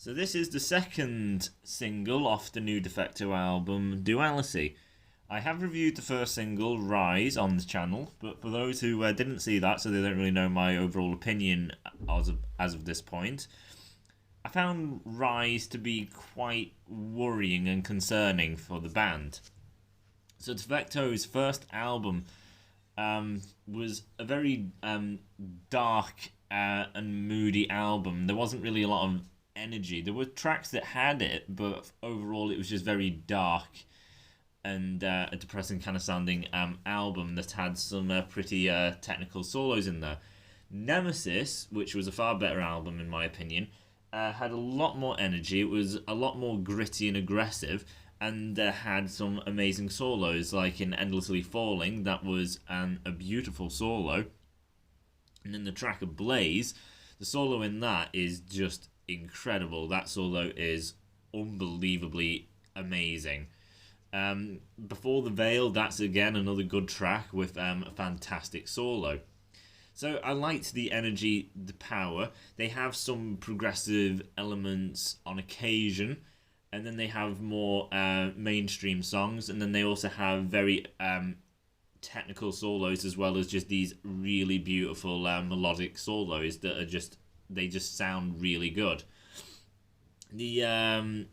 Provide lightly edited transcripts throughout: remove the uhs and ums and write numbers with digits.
So this is the second single off the new Defecto album, Duality. I have reviewed the first single, Rise, on the channel, but for those who didn't see that, so they don't really know my overall opinion as of this point, I found Rise to be quite worrying and concerning for the band. So Defecto's first album was a very dark and moody album. There wasn't really a lot of energy. There were tracks that had it, but overall it was just very dark and a depressing kind of sounding album that had some pretty technical solos in there. Nemesis, which was a far better album in my opinion, had a lot more energy. It was a lot more gritty and aggressive, and had some amazing solos, like in Endlessly Falling. That was a beautiful solo. And in the track of Blaze, the solo in that is just incredible. That solo is unbelievably amazing. Before the Veil, that's again another good track with a fantastic solo. So I liked the energy, the power. They have some progressive elements on occasion, and then they have more mainstream songs, and then they also have very technical solos, as well as just these really beautiful melodic solos that are they just sound really good. The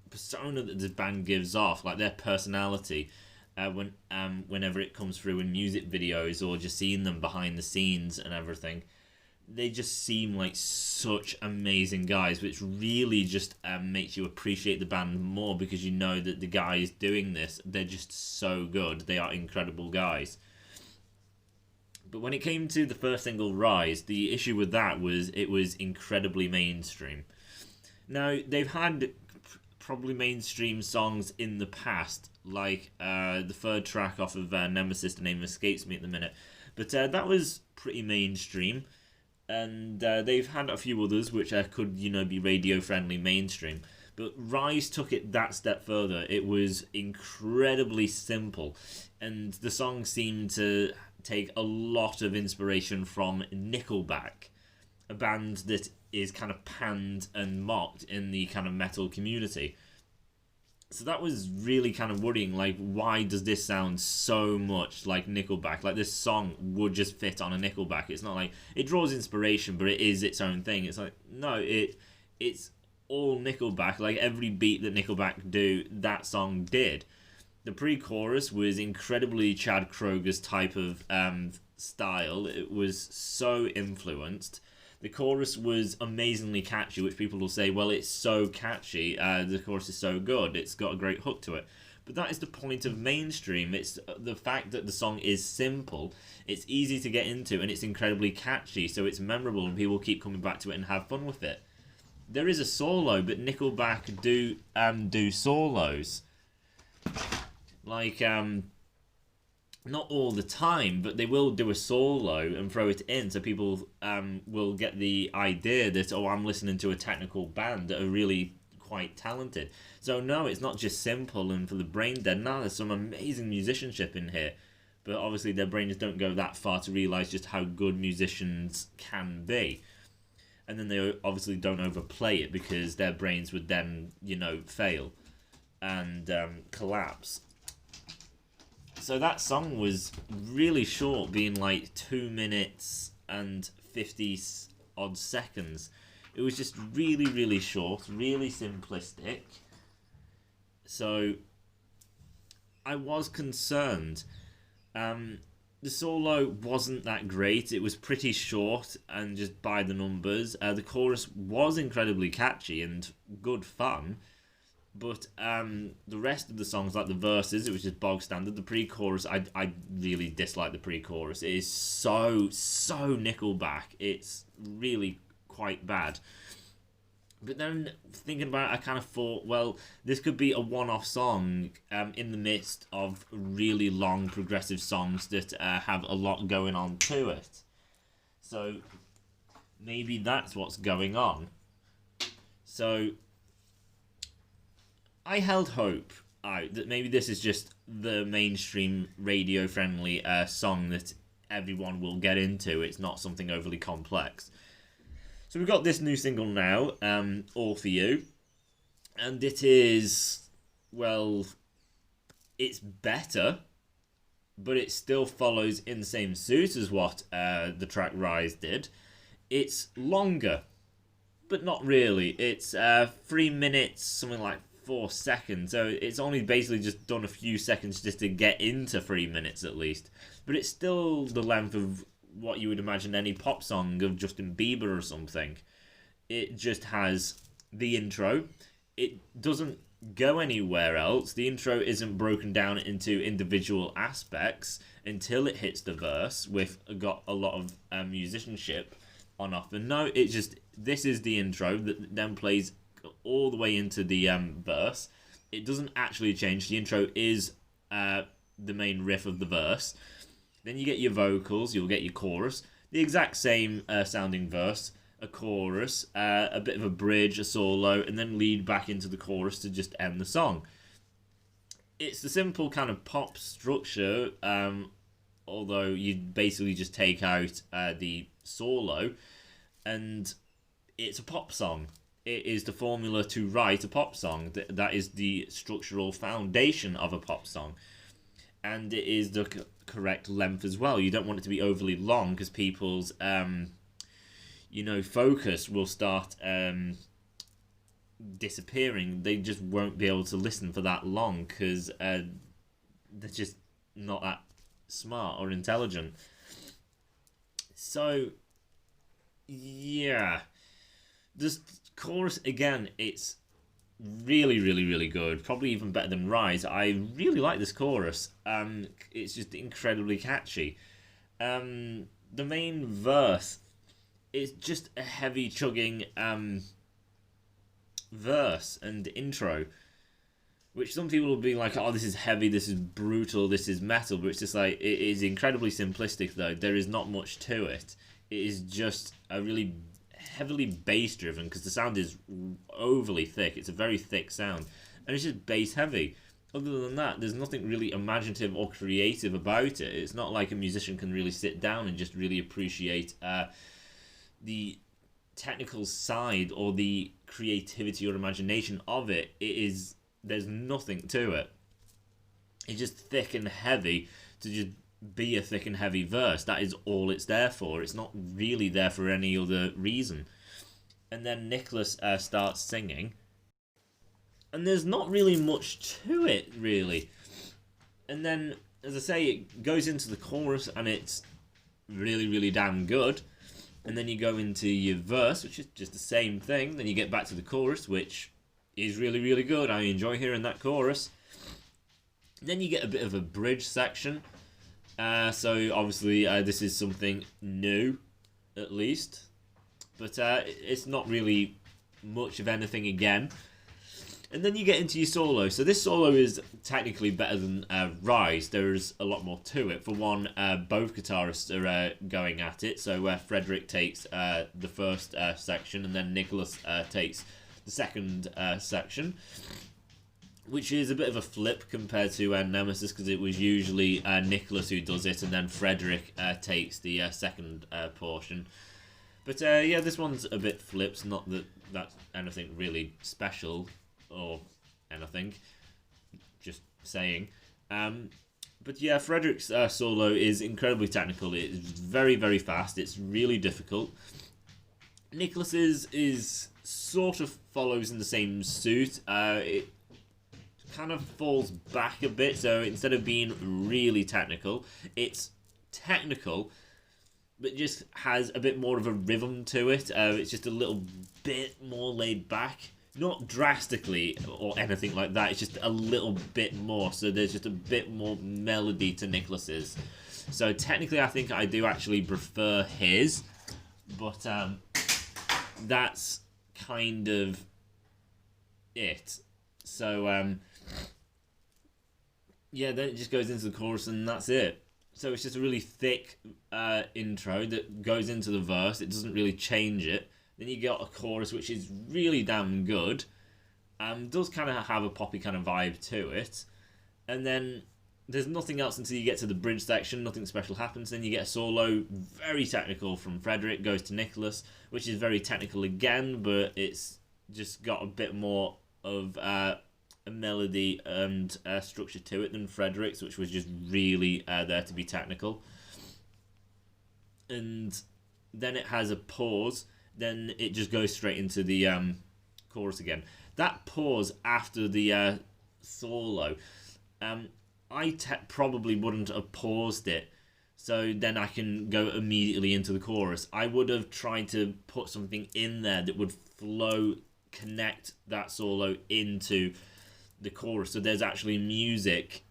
persona that the band gives off, like their personality, whenever it comes through in music videos or just seeing them behind the scenes and everything, they just seem like such amazing guys, which really just makes you appreciate the band more, because you know that the guys doing this, they're just so good. They are incredible guys. But when it came to the first single, Rise, the issue with that was it was incredibly mainstream. Now, they've had probably mainstream songs in the past, like the third track off of Nemesis, the name escapes me at the minute, but that was pretty mainstream. And they've had a few others which could, be radio-friendly mainstream. But Rise took it that step further. It was incredibly simple. And the song seemed to take a lot of inspiration from Nickelback, a band that is kind of panned and mocked in the kind of metal community. So that was really kind of worrying. Like, why does this sound so much like Nickelback? Like, this song would just fit on a Nickelback. It's not like it draws inspiration, but it is its own thing. It's like, no, it's all Nickelback. Like, every beat that Nickelback do, that song did. The pre-chorus was incredibly Chad Kroger's type of style. It was so influenced. The chorus was amazingly catchy, which people will say, well, it's so catchy, the chorus is so good, it's got a great hook to it. But that is the point of mainstream. It's the fact that the song is simple, it's easy to get into, and it's incredibly catchy, so it's memorable, and people keep coming back to it and have fun with it. There is a solo, but Nickelback do solos. Like, not all the time, but they will do a solo and throw it in, so people will get the idea that, oh, I'm listening to a technical band that are really quite talented. So no, it's not just simple and for the brain dead. No, there's some amazing musicianship in here, but obviously their brains don't go that far to realise just how good musicians can be. And then they obviously don't overplay it, because their brains would then, fail and collapse. So that song was really short, being like 2 minutes and 50 odd seconds. It was just really, really short, really simplistic. So I was concerned. The solo wasn't that great. It was pretty short and just by the numbers. The chorus was incredibly catchy and good fun. But the rest of the songs, like the verses, it was just bog standard. The pre-chorus, I really dislike the pre-chorus. It is so Nickelback. It's really quite bad. But then, thinking about it, I kind of thought, well, this could be a one-off song in the midst of really long progressive songs that have a lot going on to it. So, maybe that's what's going on. So I held hope out that maybe this is just the mainstream radio-friendly song that everyone will get into. It's not something overly complex. So we've got this new single now, All For You. And it is, well, it's better, but it still follows in the same suit as what the track Rise did. It's longer, but not really. It's 3 minutes, something like 4 seconds. So it's only basically just done a few seconds just to get into 3 minutes at least. But it's still the length of what you would imagine any pop song of Justin Bieber or something. It just has the intro. It doesn't go anywhere else. The intro isn't broken down into individual aspects until it hits the verse with got a lot of musicianship on offer. No, it's just, this is the intro that then plays all the way into the verse. It doesn't actually change. The intro is the main riff of the verse. Then you get your vocals, you'll get your chorus, the exact same sounding verse, a chorus, a bit of a bridge, a solo, and then lead back into the chorus to just end the song. It's the simple kind of pop structure, although you basically just take out the solo, and it's a pop song. It is the formula to write a pop song. That is the structural foundation of a pop song. And it is the correct length as well. You don't want it to be overly long because people's, focus will start disappearing. They just won't be able to listen for that long because they're just not that smart or intelligent. So, yeah. This chorus, again, it's really, really, really good. Probably even better than Rise. I really like this chorus. It's just incredibly catchy. The main verse is just a heavy chugging verse and intro, which some people will be like, oh, this is heavy, this is brutal, this is metal, but it's just like, it is incredibly simplistic though. There is not much to it. It is just a really heavily bass driven because the sound is overly thick. It's a very thick sound, and it's just bass heavy. Other than that, there's nothing really imaginative or creative about it. It's not like a musician can really sit down and just really appreciate the technical side or the creativity or imagination of it. There's nothing to it. It's just thick and heavy to just be a thick and heavy verse. That is all it's there for. It's not really there for any other reason. And then Nicholas starts singing, and there's not really much to it, really. And then, as I say, it goes into the chorus, and it's really, really damn good. And then you go into your verse, which is just the same thing. Then you get back to the chorus, which is really, really good. I enjoy hearing that chorus. Then you get a bit of a bridge section. So obviously this is something new, at least. But it's not really much of anything again. And then you get into your solo. So this solo is technically better than Rise. There's a lot more to it. For one, both guitarists are going at it. So Frederick takes the first section, and then Nicholas takes the second section, which is a bit of a flip compared to Nemesis, because it was usually Nicholas who does it, and then Frederick takes the second portion. But yeah, this one's a bit flipped. Not that that's anything really special or anything, just saying. But yeah, Frederick's solo is incredibly technical. It's very, very fast. It's really difficult. Nicholas's is sort of follows in the same suit. It kind of falls back a bit, so instead of being really technical, it's technical, but just has a bit more of a rhythm to it. It's just a little bit more laid back. Not drastically or anything like that, it's just a little bit more, so there's just a bit more melody to Nicholas's. So technically I think I do actually prefer his, but that's kind of it. So yeah, then it just goes into the chorus and that's it. So it's just a really thick intro that goes into the verse. It doesn't really change it. Then you got a chorus which is really damn good. Does kind of have a poppy kind of vibe to it. And then there's nothing else until you get to the bridge section. Nothing special happens. Then you get a solo, very technical, from Frederick, goes to Nicholas, which is very technical again, but it's just got a bit more of a melody and structure to it than Frederick's, which was just really there to be technical. And then it has a pause. Then it just goes straight into the chorus again. That pause after the solo, I probably wouldn't have paused it, so then I can go immediately into the chorus. I would have tried to put something in there that would connect that solo into the chorus, so there's actually music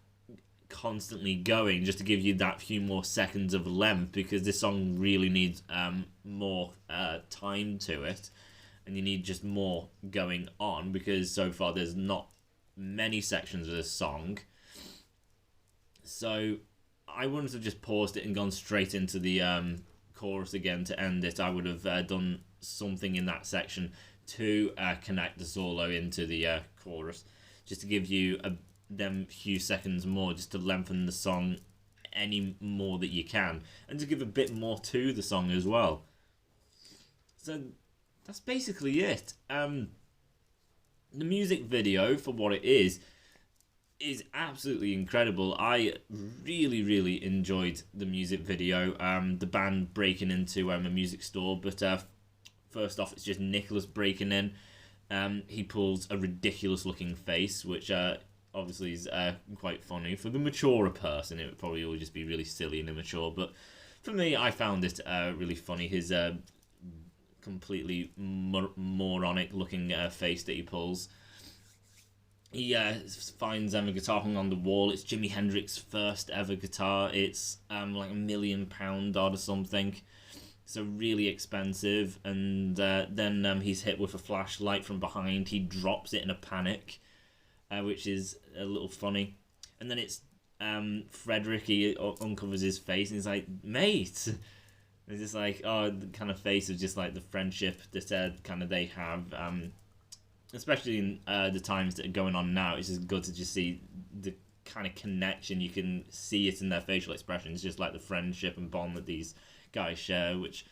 constantly going, just to give you that few more seconds of length, because this song really needs more time to it, and you need just more going on, because so far there's not many sections of this song. So I wouldn't have just paused it and gone straight into the chorus again to end it. I would have done something in that section to connect the solo into the chorus, just to give you them few seconds more, just to lengthen the song any more that you can, and to give a bit more to the song as well. So that's basically it. The music video, for what it is absolutely incredible. I really, really enjoyed the music video. The band breaking into a music store, but first off, it's just Nicholas breaking in. He pulls a ridiculous looking face, which obviously is quite funny. For the maturer person, it would probably all just be really silly and immature, but for me, I found it really funny. His completely moronic looking face that he pulls. He finds a guitar hung on the wall. It's Jimi Hendrix's first ever guitar. It's like £1 million odd or something. So really expensive. And then he's hit with a flashlight from behind. He drops it in a panic, which is a little funny. And then it's Frederick. He uncovers his face and he's like, "Mate." It's just like, oh, the kind of face of just like the friendship that kind of they have. Especially in the times that are going on now, it's just good to just see the kind of connection. You can see it in their facial expressions, just like the friendship and bond that these guys share, which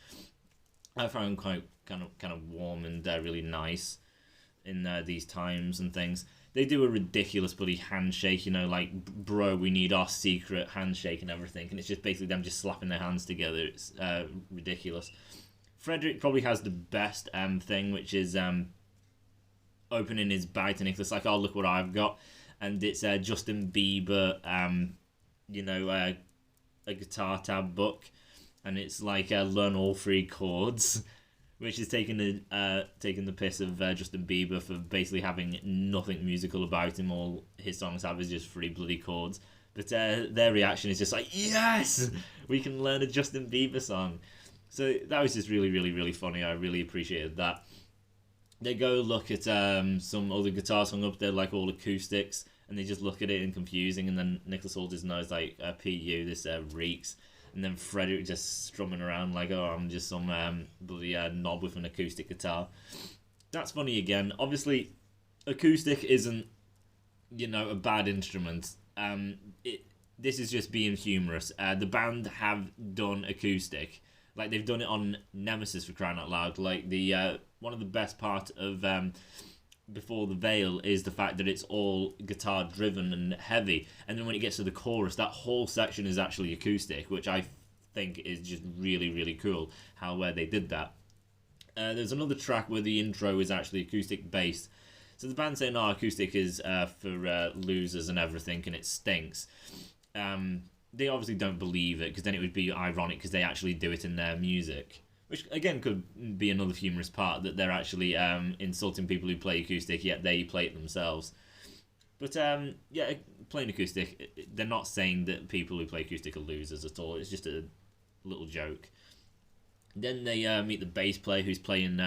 I found quite kind of warm and really nice in these times and things. They do a ridiculous bloody handshake, like, bro, we need our secret handshake and everything, and it's just basically them just slapping their hands together. It's ridiculous. Frederick probably has the best thing, which is opening his bag to Nicholas, like, oh, look what I've got. And it's Justin Bieber, a guitar tab book. And it's like learn all three chords, which is taking the piss of Justin Bieber for basically having nothing musical about him. All his songs have is just three bloody chords. But their reaction is just like, yes, we can learn a Justin Bieber song. So that was just really, really, really funny. I really appreciated that. They go look at some other guitars hung up there, like all acoustics, and they just look at it and confusing. And then Nicholas holds his nose like, "Pu, this reeks." And then Frederick just strumming around like, "Oh, I'm just some bloody knob with an acoustic guitar." That's funny again. Obviously, acoustic isn't, a bad instrument. This is just being humorous. The band have done acoustic. Like, they've done it on Nemesis, for crying out loud. Like, the one of the best part of Before the Veil is the fact that it's all guitar driven and heavy, and then when it gets to the chorus, that whole section is actually acoustic, which I think is just really, really cool how they did that. There's another track where the intro is actually acoustic based. So the band saying, "No, acoustic is for losers and everything, and it stinks." They obviously don't believe it, because then it would be ironic because they actually do it in their music. Which, again, could be another humorous part, that they're actually insulting people who play acoustic, yet they play it themselves. But, yeah, playing acoustic, they're not saying that people who play acoustic are losers at all. It's just a little joke. Then they meet the bass player who's playing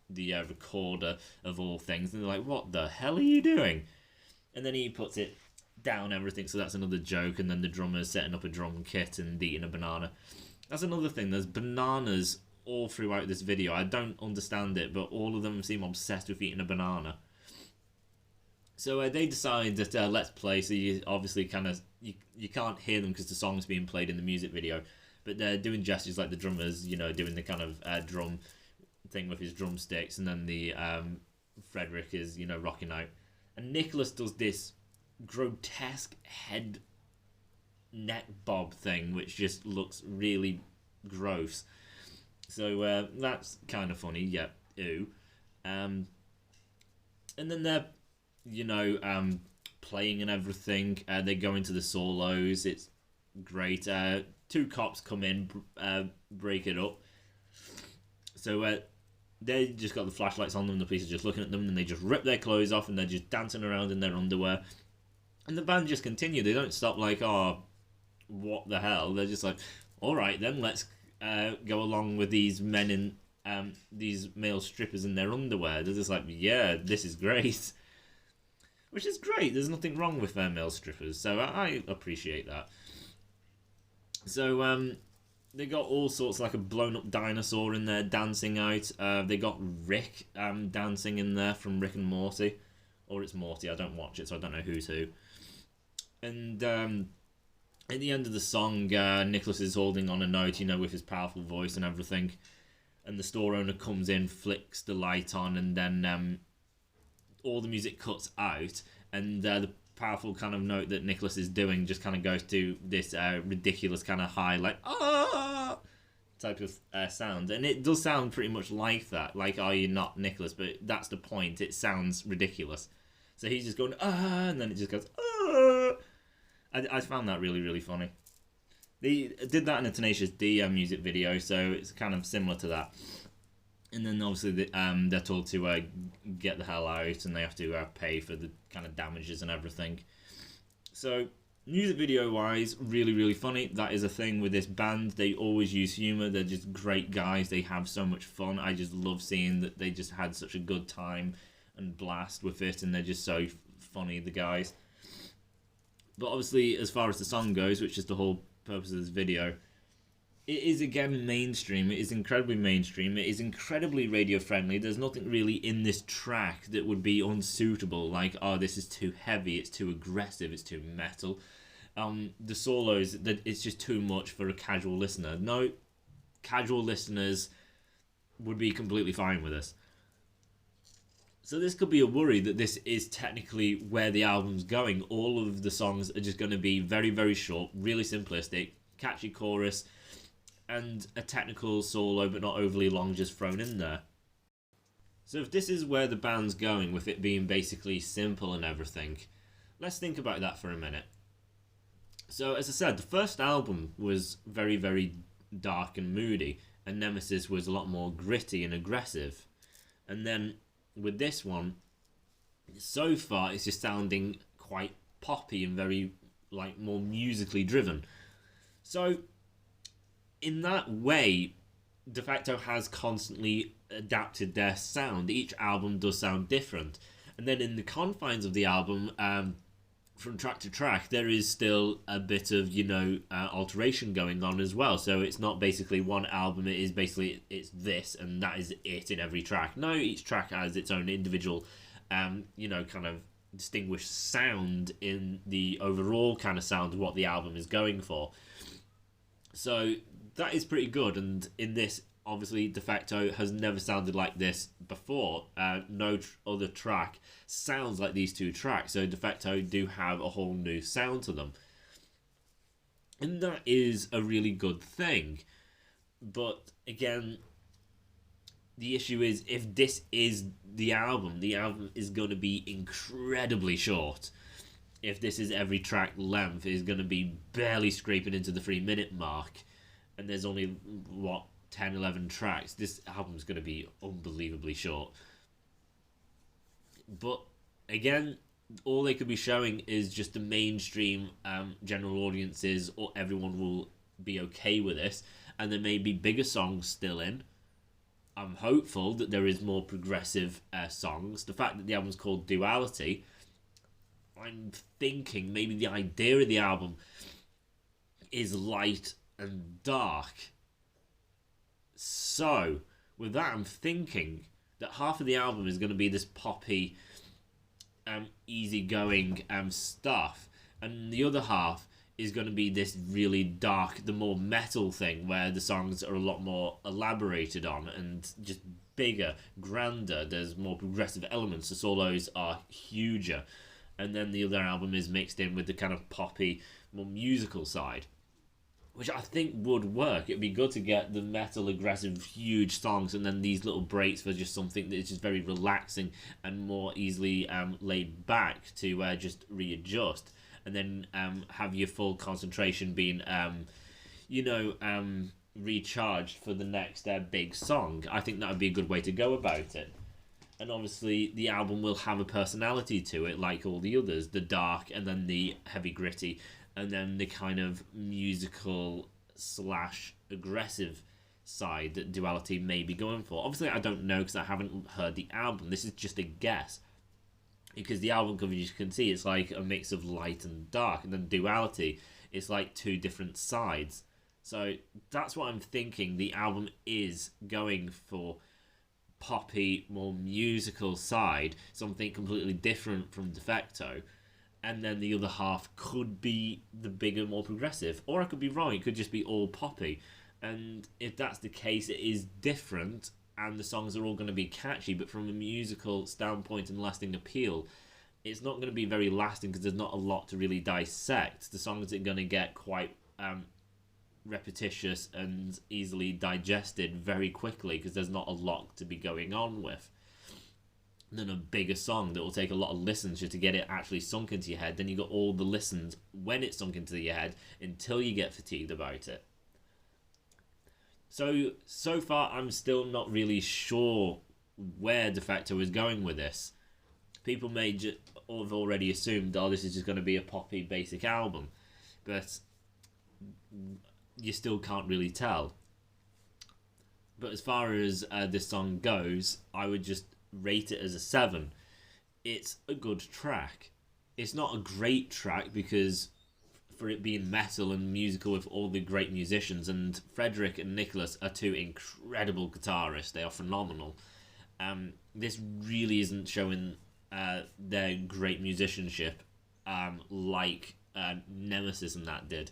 the recorder of all things, and they're like, "What the hell are you doing?" And then he puts it down, everything, so that's another joke. And then the drummer's setting up a drum kit and eating a banana. That's another thing. There's bananas all throughout this video. I don't understand it, but all of them seem obsessed with eating a banana. So they decide that let's play. So you obviously kind of you can't hear them because the song's being played in the music video, but they're doing gestures like the drummers, doing the kind of drum thing with his drumsticks, and then the Frederick is rocking out, and Nicholas does this grotesque head neck bob thing, which just looks really gross. So that's kind of funny. Yeah, ew. And then they're playing and everything. They go into the solos. It's great. Two cops come in, break it up. So they just got the flashlights on them. The police are just looking at them, and they just rip their clothes off, and they're just dancing around in their underwear. And the band just continue. They don't stop like, oh, what the hell? They're just like, all right, then let's go along with these men in these male strippers in their underwear. They're just like, yeah, this is great. Which is great. There's nothing wrong with male strippers, so I appreciate that. So they got all sorts, like a blown up dinosaur in there dancing out. They got Rick dancing in there from Rick and Morty, or it's Morty. I don't watch it, so I don't know who's who. And at the end of the song, Nicholas is holding on a note, with his powerful voice and everything. And the store owner comes in, flicks the light on, and then all the music cuts out, and the powerful kind of note that Nicholas is doing just kind of goes to this ridiculous kind of high, like, ah, type of sound. And it does sound pretty much like that, like, are you not Nicholas? But that's the point, it sounds ridiculous. So he's just going, ah, and then it just goes, ah. I found that really, really funny. They did that in a Tenacious D music video, so it's kind of similar to that. And then obviously they're told to get the hell out, and they have to pay for the kind of damages and everything. So music video wise, really, really funny. That is a thing with this band. They always use humor. They're just great guys. They have so much fun. I just love seeing that they just had such a good time and blast with it, and they're just so funny, the guys. But obviously, as far as the song goes, which is the whole purpose of this video, it is again mainstream. It is incredibly mainstream. It is incredibly radio friendly. There's nothing really in this track that would be unsuitable. Like, oh, this is too heavy. It's too aggressive. It's too metal. The solos, that it's just too much for a casual listener. No, casual listeners would be completely fine with this. So this could be a worry that this is technically where the album's going. All of the songs are just going to be very, very short, really simplistic, catchy chorus, and a technical solo, but not overly long, just thrown in there. So if this is where the band's going, with it being basically simple and everything, let's think about that for a minute. So as I said, the first album was very, very dark and moody, and Nemesis was a lot more gritty and aggressive. And then with this one, so far it's just sounding quite poppy and very, like, more musically driven. So in that way, Defecto has constantly adapted their sound. Each album does sound different. And then in the confines of the album, from track to track, there is still a bit of, alteration going on as well. So it's not basically one album, it is basically, it's this, and that is it in every track. No, each track has its own individual, kind of distinguished sound in the overall kind of sound of what the album is going for. So that is pretty good, and in this, obviously, Defecto has never sounded like this before. No other track sounds like these two tracks, so Defecto do have a whole new sound to them. And that is a really good thing. But again, the issue is, if this is the album is going to be incredibly short. If this is every track length, it's going to be barely scraping into the 3-minute mark. And there's only, 10, 11 tracks. This album's going to be unbelievably short. But again, all they could be showing is just the mainstream general audiences, or everyone will be okay with this, and there may be bigger songs still in. I'm hopeful that there is more progressive songs. The fact that the album's called Duality, I'm thinking maybe the idea of the album is light and dark. So, with that, I'm thinking that half of the album is going to be this poppy, easygoing stuff, and the other half is going to be this really dark, the more metal thing, where the songs are a lot more elaborated on and just bigger, grander. There's more progressive elements. The solos are huger, and then the other album is mixed in with the kind of poppy, more musical side, which I think would work. It'd be good to get the metal, aggressive, huge songs, and then these little breaks for just something that is just very relaxing and more easily laid back to just readjust, and then have your full concentration being, recharged for the next big song. I think that would be a good way to go about it. And obviously, the album will have a personality to it, like all the others. The dark, and then the heavy gritty, and then the kind of musical / aggressive side that Duality may be going for. Obviously, I don't know because I haven't heard the album. This is just a guess. Because the album cover, you can see, it's like a mix of light and dark. And then Duality, it's like two different sides. So that's what I'm thinking. The album is going for poppy, more musical side. Something completely different from Defecto. And then the other half could be the bigger, more progressive. Or I could be wrong. It could just be all poppy. And if that's the case, it is different. And the songs are all going to be catchy. But from a musical standpoint and lasting appeal, it's not going to be very lasting because there's not a lot to really dissect. The songs are going to get quite repetitious and easily digested very quickly because there's not a lot to be going on with. Then a bigger song that will take a lot of listens just to get it actually sunk into your head. Then you got all the listens when it's sunk into your head until you get fatigued about it. So far, I'm still not really sure where Defecto is going with this. People may have already assumed, oh, this is just going to be a poppy basic album. But you still can't really tell. But as far as this song goes, I would just rate it as a 7. It's a good track. It's not a great track because for it being metal and musical with all the great musicians, and Frederick and Nicholas are two incredible guitarists. They are phenomenal. This really isn't showing their great musicianship like Nemesis and that did.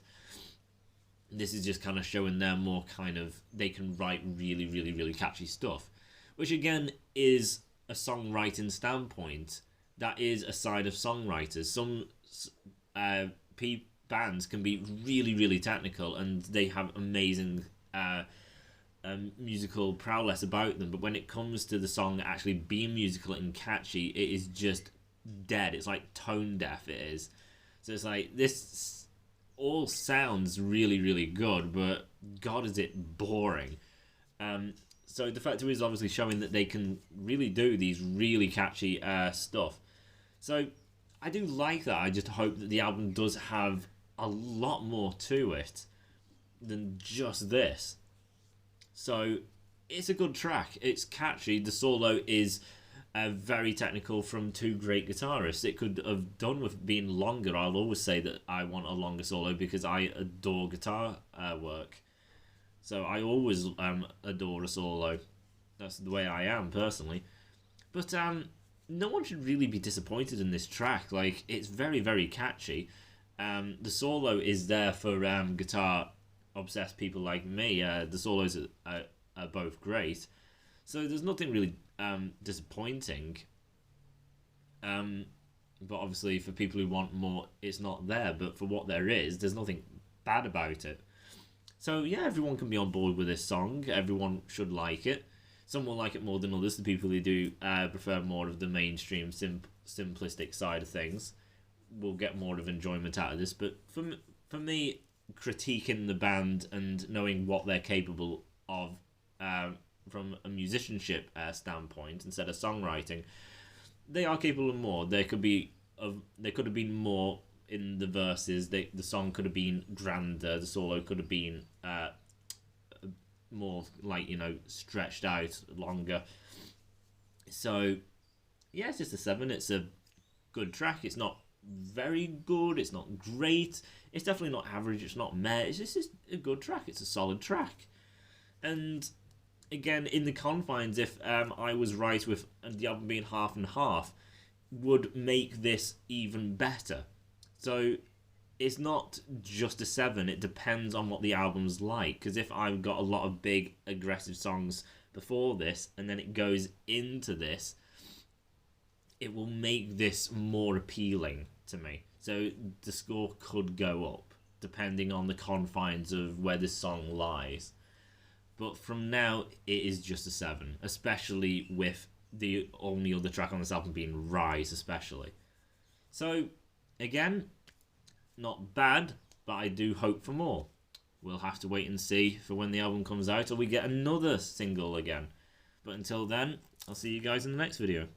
This is just kind of showing them more kind of, they can write really, really, really catchy stuff. Which again is a songwriting standpoint. That is a side of songwriters. Some bands can be really, really technical and they have amazing musical prowess about them. But when it comes to the song actually being musical and catchy, it is just dead. It's like tone deaf, it is. So it's like, this all sounds really, really good, but God, is it boring. So Defecto is obviously showing that they can really do these really catchy stuff. So I do like that. I just hope that the album does have a lot more to it than just this. So it's a good track. It's catchy. The solo is very technical from two great guitarists. It could have done with being longer. I'll always say that I want a longer solo because I adore guitar work. So I always adore a solo. That's the way I am, personally. But no one should really be disappointed in this track. Like, it's very, very catchy. The solo is there for guitar-obsessed people like me. The solos are both great. So there's nothing really disappointing. But obviously, for people who want more, it's not there. But for what there is, there's nothing bad about it. So yeah, everyone can be on board with this song. Everyone should like it. Some will like it more than others. The people who do prefer more of the mainstream, simplistic side of things will get more of enjoyment out of this. But for me, critiquing the band and knowing what they're capable of from a musicianship standpoint instead of songwriting, they are capable of more. There could have been more in the verses. The song could have been grander. The solo could have been more like, stretched out longer. So yeah, it's just a 7. It's a good track. It's not very good. It's not great. It's definitely not average. It's not meh. It's just a good track. It's a solid track. And again, in the confines, if I was right with the album being half and half, would make this even better. So it's not just a 7, it depends on what the album's like. Because if I've got a lot of big, aggressive songs before this, and then it goes into this, it will make this more appealing to me. So the score could go up, depending on the confines of where this song lies. But from now, it is just a 7, especially with the only other track on this album being Rise, especially. So, again, not bad, but I do hope for more. We'll have to wait and see for when the album comes out, or we get another single again. But until then, I'll see you guys in the next video.